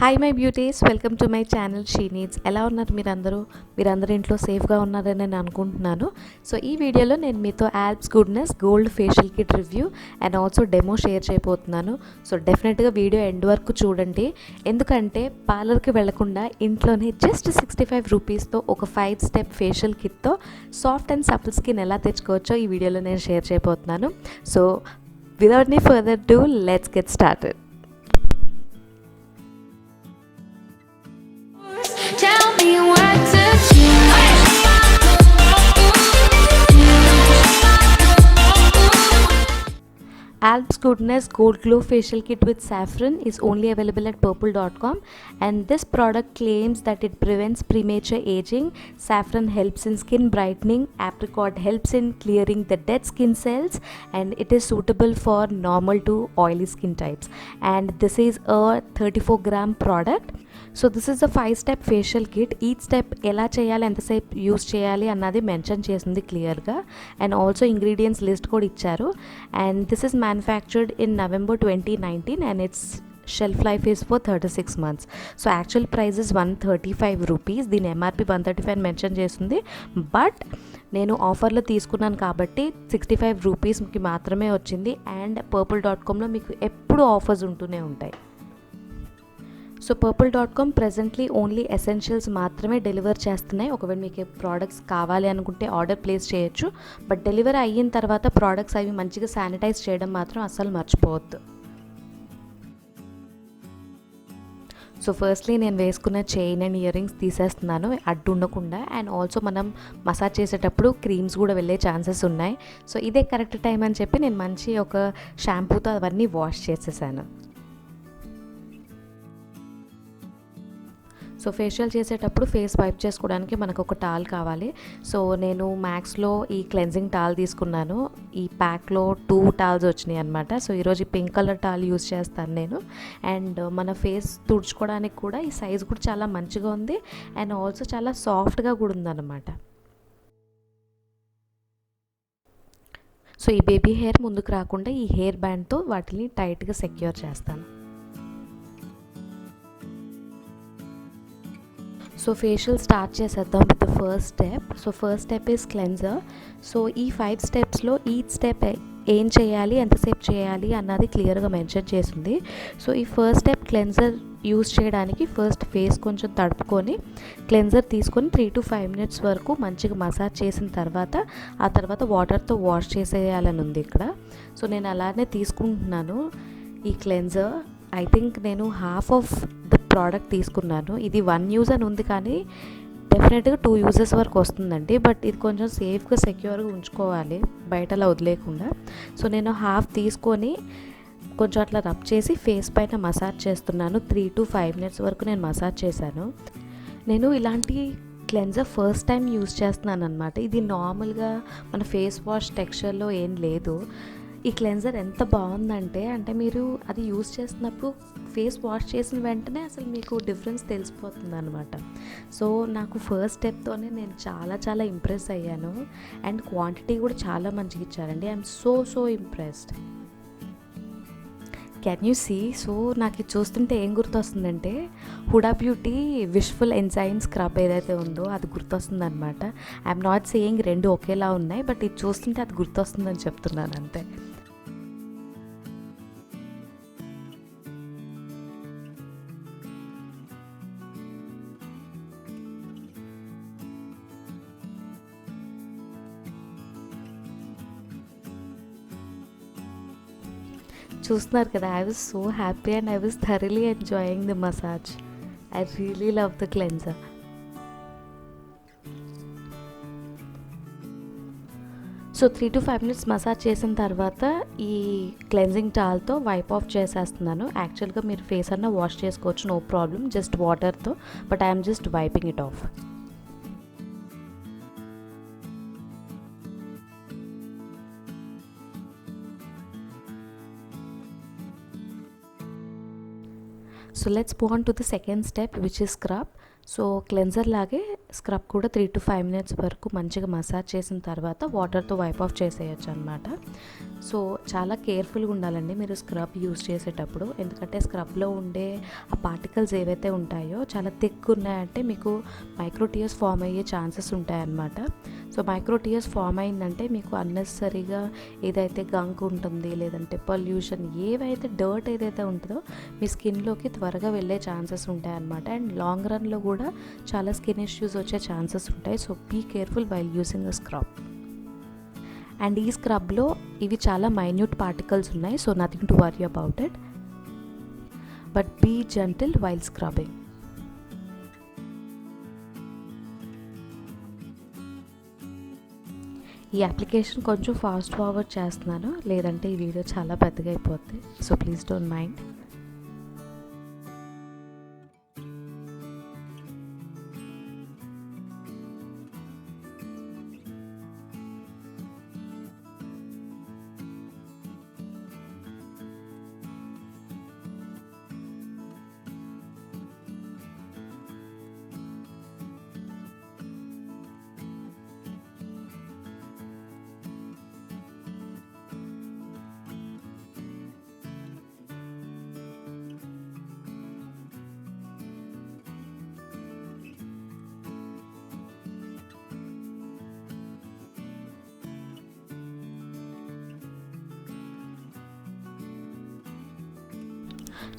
Hi my beauties, welcome to my channel she needs. ఎలా ఉన్నారు మీరందరూ ఇంట్లో సేఫ్గా ఉన్నారని నేను అనుకుంటున్నాను. సో ఈ వీడియోలో నేను మీతో Alps goodness gold facial kit review and also demo share చేయబోతున్నాను. సో డెఫినెట్గా వీడియో ఎండ్ వరకు చూడండి, ఎందుకంటే పార్లర్కి వెళ్లకుండా ఇంట్లోనే జస్ట్ 65 రూపీస్తో ఒక 5 స్టెప్ ఫేషియల్ కిట్తో సాఫ్ట్ అండ్ సపుల్ స్కిన్ ఎలా తెచ్చుకోవచ్చో ఈ వీడియోలో నేను షేర్ చేయబోతున్నాను. So without any further do, let's get started. Tell me what to do. Alps Goodness Gold Glow Facial Kit with Saffron is only available at purple.com, and this product claims that it prevents premature aging, saffron helps in skin brightening, apricot helps in clearing the dead skin cells, and it is suitable for normal to oily skin types. And this is a 34-gram product. So this is the five step facial kit. Each step ఎలా చేయాలి, ఎంతసేపు use చేయాలి అన్నది mention చేసింది క్లియర్గా, and also ingredients list కూడా ఇచ్చారు. And this is manufactured in November 2019 and it's shelf life is for 36 months. So actual price is 135 rupees. దీని ఎంఆర్పి 135 మెన్షన్ చేస్తుంది, బట్ నేను ఆఫర్లో తీసుకున్నాను కాబట్టి 65 రూపీస్కి మాత్రమే వచ్చింది. అండ్ purple.comలో మీకు ఎప్పుడు ఆఫర్స్ ఉంటూనే ఉంటాయి. So purple.com presently only essentials మాత్రమే డెలివర్ చేస్తున్నాయి. ఒకవేళ మీకు ప్రోడక్ట్స్ కావాలి అనుకుంటే ఆర్డర్ ప్లేస్ చేయొచ్చు, బట్ డెలివరీ అయిన తర్వాత ప్రోడక్ట్స్ అవి మంచిగా శానిటైజ్ చేయడం మాత్రం అస్సలు మర్చిపోవద్దు. సో ఫస్ట్లీ నేను వేసుకున్న చైన్ అండ్ ఇయర్ రింగ్స్ తీసేస్తున్నాను అడ్డు ఉండకుండా, అండ్ ఆల్సో మనం మసాజ్ చేసేటప్పుడు క్రీమ్స్ కూడా వెళ్ళే ఛాన్సెస్ ఉన్నాయి. సో ఇదే కరెక్ట్ టైం అని చెప్పి నేను మంచి ఒక షాంపూతో అవన్నీ వాష్ చేసేసాను. సో ఫేషియల్ చేసేటప్పుడు ఫేస్ వైప్ చేసుకోవడానికి మనకు ఒక టాల్ కావాలి. సో నేను మ్యాక్స్లో ఈ క్లెన్జింగ్ టాల్ తీసుకున్నాను. ఈ ప్యాక్లో 2 టాల్స్ వచ్చినాయి అనమాట. సో ఈరోజు ఈ పింక్ కలర్ టాల్ యూజ్ చేస్తాను నేను. అండ్ మన ఫేస్ తుడుచుకోవడానికి కూడా ఈ సైజ్ కూడా చాలా మంచిగా ఉంది, అండ్ ఆల్సో చాలా సాఫ్ట్గా కూడా ఉందన్నమాట. సో ఈ బేబీ హెయిర్ ముందుకు రాకుండా ఈ హెయిర్ బ్యాండ్తో వాటిని టైట్గా సెక్యూర్ చేస్తాను. సో ఫేషియల్ స్టార్ట్ చేసేద్దాం with the first step. So first step is cleanser. So ఈ 5 స్టెప్స్లో ఈచ్ స్టెప్ ఏం చేయాలి, ఎంతసేపు చేయాలి అన్నది క్లియర్గా మెన్షన్ చేసింది. సో ఈ ఫస్ట్ స్టెప్ క్లెన్జర్ యూజ్ చేయడానికి ఫస్ట్ ఫేస్ కొంచెం తడుపుకొని క్లెన్జర్ తీసుకొని 3 to 5 minutes వరకు మంచిగా మసాజ్ చేసిన తర్వాత ఆ తర్వాత వాటర్తో వాష్ చేసేయాలని ఉంది ఇక్కడ. సో నేను అలానే తీసుకుంటున్నాను ఈ క్లెన్జర్. ఐ థింక్ నేను హాఫ్ ఆఫ్ ద ప్రోడక్ట్ తీసుకున్నాను. ఇది 1 యూజ్ అని ఉంది, కానీ డెఫినెట్గా 2 యూజెస్ వరకు వస్తుందండి. బట్ ఇది కొంచెం సేఫ్గా సెక్యూర్గా ఉంచుకోవాలి, బయటలా వదిలేకుండా. సో నేను హాఫ్ తీసుకొని కొంచెం అట్లా రబ్ చేసి ఫేస్ పైన మసాజ్ చేస్తున్నాను. 3 to 5 minutes వరకు నేను మసాజ్ చేశాను. నేను ఇలాంటి క్లెన్జర్ ఫస్ట్ టైం యూజ్ చేస్తున్నాను అనమాట. ఇది నార్మల్గా మన ఫేస్ వాష్ టెక్స్చర్లో ఏం లేదు. ఈ క్లెన్జర్ ఎంత బాగుందంటే మీరు అది యూజ్ చేస్తున్నప్పుడు ఫేస్ వాష్ చేసిన వెంటనే అసలు మీకు డిఫరెన్స్ తెలిసిపోతుంది అనమాట. సో నాకు ఫస్ట్ స్టెప్తోనే నేను చాలా ఇంప్రెస్ అయ్యాను, అండ్ క్వాంటిటీ కూడా చాలా మంచిగా ఇచ్చారండి. I'm so impressed. Can you see? So నాకు ఇది చూస్తుంటే ఏం గుర్తొస్తుందంటే Huda Beauty wishful enzyme scrub ఏదైతే ఉందో అది గుర్తొస్తుంది అనమాట. ఐఎమ్ నాట్ సేయింగ్ రెండు ఒకేలా ఉన్నాయి, బట్ ఇది చూస్తుంటే అది గుర్తొస్తుందని చెప్తున్నాను అంతే. చూస్తున్నారు కదా, I was so happy and I was thoroughly enjoying the massage. I really love the cleanser. So 3 to 5 minutes massage చేసిన తర్వాత ఈ క్లెన్జింగ్ టాల్తో వైప్ ఆఫ్ చేసేస్తున్నాను. యాక్చువల్గా మీరు ఫేస్ అన్న వాష్ చేసుకోవచ్చు, నో ప్రాబ్లం, జస్ట్ వాటర్తో, but I'm just wiping it of. So let's move on to the second step, which is scrub. So cleanser లాగే స్క్రబ్ కూడా 3 to 5 minutes వరకు మంచిగా మసాజ్ చేసిన తర్వాత వాటర్తో వైప్ ఆఫ్ చేసేయచ్చు అనమాట. సో చాలా కేర్ఫుల్గా ఉండాలండి మీరు స్క్రబ్ యూస్ చేసేటప్పుడు, ఎందుకంటే స్క్రబ్లో ఉండే ఆ పార్టికల్స్ ఏవైతే ఉంటాయో చాలా థిక్ ఉన్నాయంటే మీకు మైక్రోటియర్స్ ఫామ్ అయ్యే ఛాన్సెస్ ఉంటాయన్నమాట. సో మైక్రోటియర్స్ ఫామ్ అయిందంటే మీకు అన్నెసరీగా ఏదైతే గంక్ ఉంటుంది లేదంటే పొల్యూషన్ ఏవైతే డర్ట్ ఏదైతే ఉంటుందో మీ స్కిన్లోకి త్వరగా వెళ్ళే ఛాన్సెస్ ఉంటాయన్నమాట. అండ్ లాంగ్ రన్లో కూడా చాలా స్కిన్ ఇష్యూస్ వచ్చే ఛాన్సెస్ ఉంటాయి. So be careful while using a scrub. అండ్ ఈ స్క్రబ్లో ఇవి చాలా మైన్యూట్ పార్టికల్స్ ఉన్నాయి, so nothing to worry about it, but be gentle while scrubbing. ఈ అప్లికేషన్ కొంచెం ఫాస్ట్ ఫార్వర్డ్ చేస్తున్నాను, లేదంటే ఈ వీడియో చాలా పెద్దగా అయిపోద్ది. So please don't mind.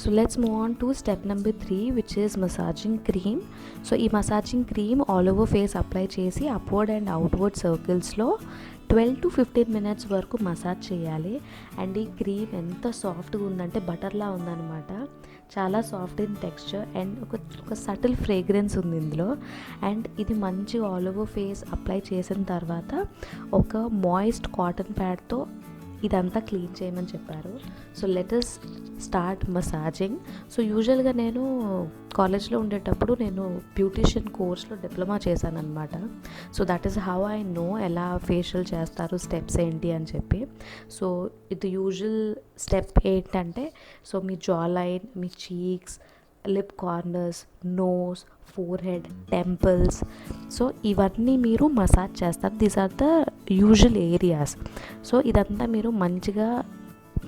So let's move on to step number 3, which is massaging cream. So ఈ massaging cream all over face apply చేసి upward and outward circlesలో 12 to 15 minutes వరకు మసాజ్ చేయాలి. అండ్ ఈ క్రీమ్ ఎంత సాఫ్ట్గా ఉందంటే బటర్లా ఉందన్నమాట, చాలా సాఫ్ట్ ఇన్ టెక్స్చర్ అండ్ ఒక సటిల్ ఫ్రేగ్రెన్స్ ఉంది ఇందులో. అండ్ ఇది మంచి ఆల్ ఓవర్ ఫేస్ అప్లై చేసిన తర్వాత ఒక మాయిస్ట్ కాటన్ ప్యాడ్తో ఇదంతా క్లీన్ చేయమని చెప్పారు. So let us start massaging. So యూజువల్గా నేను కాలేజ్లో ఉండేటప్పుడు నేను బ్యూటిషియన్ కోర్స్లో డిప్లొమా చేశాను అనమాట. So that is how I know ఎలా ఫేషియల్ చేస్తారు, స్టెప్స్ ఏంటి అని చెప్పి. సో ఇది యూజువల్ స్టెప్ ఏంటంటే, సో మీ జా లైన్, మీ cheeks, lip corners, nose, forehead, temples, so ఇవన్నీ మీరు మసాజ్ చేస్తారు. These are the usual areas. So ఇదంతా మీరు మంచిగా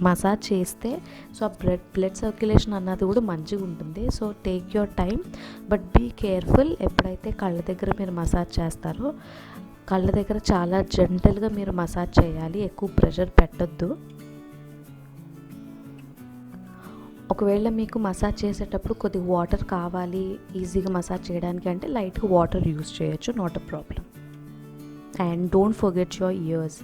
మసాజ్ చేస్తే సో ఆ బ్లడ్ సర్క్యులేషన్ అన్నది కూడా మంచిగా ఉంటుంది. So take your time, but be careful. ఎప్పుడైతే కళ్ళ దగ్గర మీరు మసాజ్ చేస్తారో కళ్ళ దగ్గర చాలా జెంటల్గా మీరు మసాజ్ చేయాలి, ఎక్కువ ప్రెషర్ పెట్టొద్దు. ఒకవేళ మీకు మసాజ్ చేసేటప్పుడు కొద్దిగా వాటర్ కావాలి ఈజీగా మసాజ్ చేయడానికి అంటే లైట్గా వాటర్ యూస్ చేయొచ్చు, not a problem. And don't forget your years.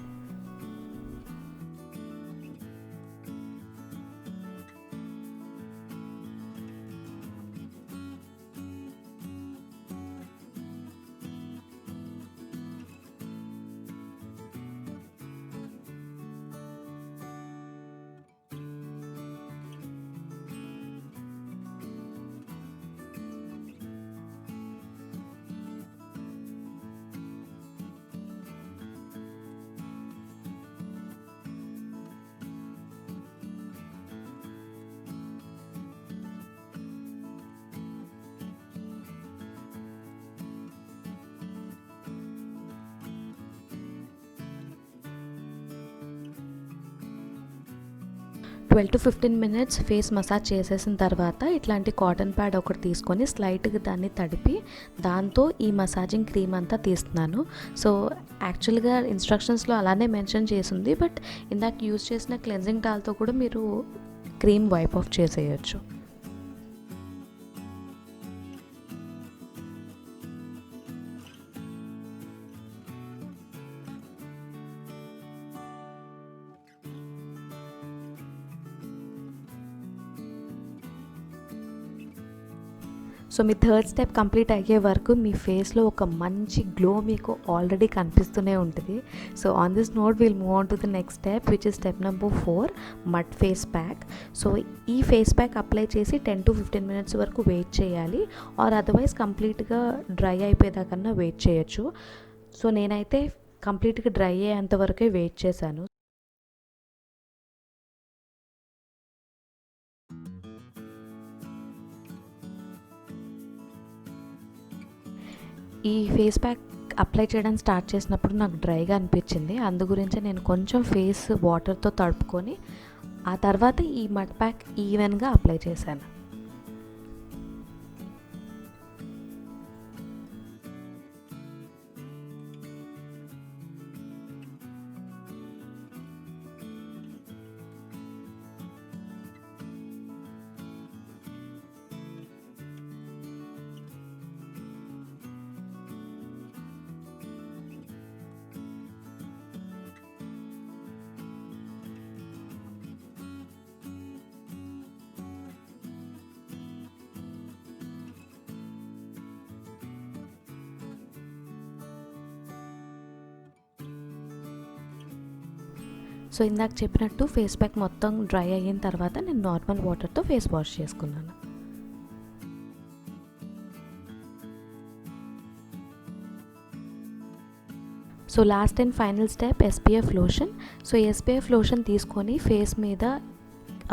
Twelve to 15 minutes face massage చేసేసిన తర్వాత ఇట్లాంటి కాటన్ ప్యాడ్ ఒకటి తీసుకొని స్లైట్గా దాన్ని తడిపి దాంతో ఈ మసాజింగ్ క్రీమ్ అంతా తీస్తున్నాను. సో యాక్చువల్గా ఇన్స్ట్రక్షన్స్లో అలానే మెన్షన్ చేసింది, బట్ ఇందాక యూజ్ చేసిన క్లెన్జింగ్ టాల్తో కూడా మీరు క్రీమ్ వైప్ ఆఫ్ చేసేయచ్చు. సో మీ థర్డ్ స్టెప్ కంప్లీట్ అయ్యే వరకు మీ ఫేస్లో ఒక మంచి గ్లో మీకు ఆల్రెడీ కనిపిస్తూనే ఉంటుంది. So on this note will move on to the next step, which is step number 4, mud face pack. So ఈ ఫేస్ ప్యాక్ అప్లై చేసి 10 to 15 minutes వరకు వెయిట్ చేయాలి, ఆర్ అదర్వైజ్ కంప్లీట్గా డ్రై అయిపోయేదాకన్నా వెయిట్ చేయొచ్చు. So నేనైతే కంప్లీట్గా డ్రై అయ్యేంత వరకే వెయిట్ చేశాను. ఈ ఫేస్ ప్యాక్ అప్లై చేయడానికి స్టార్ట్ చేసినప్పుడు నాకు డ్రైగా అనిపించింది. అందు గురించి నేను కొంచెం ఫేస్ వాటర్తో తడుపుకొని ఆ తర్వాత ఈ మడ్ ప్యాక్ ఈవెన్గా అప్లై చేశాను. సో ఇందాక చెప్పినట్టు ఫేస్ ప్యాక్ మొత్తం డ్రై అయిన తర్వాత నేను నార్మల్ వాటర్తో ఫేస్ వాష్ చేసుకున్నాను. So last and final step SPF lotion. So SPF lotion తీసుకొని ఫేస్ మీద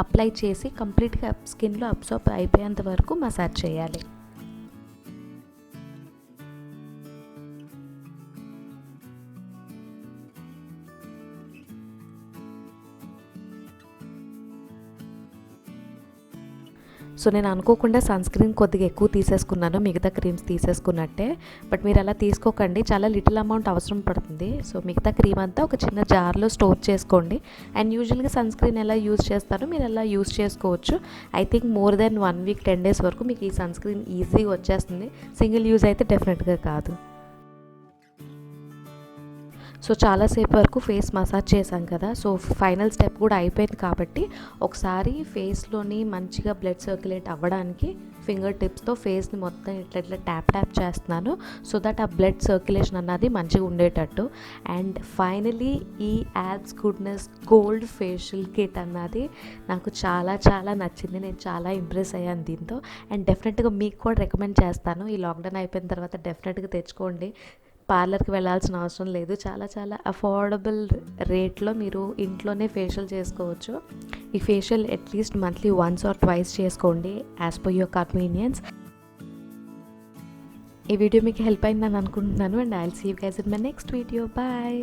అప్లై చేసి కంప్లీట్గా స్కిన్లో అబ్సార్బ్ అయిపోయేంత వరకు మసాజ్ చేయాలి. సో నేను అనుకోకుండా సన్ స్క్రీన్ కొద్దిగా ఎక్కువ తీసేసుకున్నాను, మిగతా క్రీమ్స్ తీసేసుకున్నట్టే. బట్ మీరు అలా తీసుకోకండి, చాలా లిటిల్ అమౌంట్ అవసరం పడుతుంది. సో మిగతా క్రీమ్ అంతా ఒక చిన్న జార్లో స్టోర్ చేసుకోండి. అండ్ యూజువల్గా సన్ స్క్రీన్ ఎలా యూజ్ చేస్తారో మీరు అలా యూజ్ చేసుకోవచ్చు. I think more than 1 week 10 days వరకు మీకు ఈ సన్ స్క్రీన్ ఈజీగా వచ్చేస్తుంది. సింగిల్ యూజ్ అయితే డెఫినెట్గా కాదు. సో చాలాసేపు వరకు ఫేస్ మసాజ్ చేశాం కదా, సో ఫైనల్ స్టెప్ కూడా అయిపోయింది కాబట్టి ఒకసారి ఫేస్లోని మంచిగా బ్లడ్ సర్క్యులేట్ అవ్వడానికి ఫింగర్ టిప్స్తో ఫేస్ని మొత్తం ఇట్లా ట్యాప్ చేస్తున్నాను, సో దట్ ఆ బ్లడ్ సర్క్యులేషన్ అన్నది మంచిగా ఉండేటట్టు. అండ్ ఫైనలీ ఈ abs goodness gold facial kit అన్నది నాకు చాలా చాలా నచ్చింది. నేను చాలా ఇంప్రెస్ అయ్యాను దీంతో. అండ్ డెఫినెట్గా మీకు కూడా రికమెండ్ చేస్తాను. ఈ లాక్డౌన్ అయిపోయిన తర్వాత డెఫినెట్గా తెచ్చుకోండి. పార్లర్కి వెళ్ళాల్సిన అవసరం లేదు, చాలా చాలా అఫోర్డబుల్ రేట్లో మీరు ఇంట్లోనే ఫేషియల్ చేసుకోవచ్చు. ఈ ఫేషియల్ అట్లీస్ట్ మంత్లీ 1 or 2 చేసుకోండి యాజ్ పర్ యువర్ కన్వీనియన్స్. ఈ వీడియో మీకు హెల్ప్ అయిందని అనుకుంటున్నాను. And I will see you guys in my next video. Bye.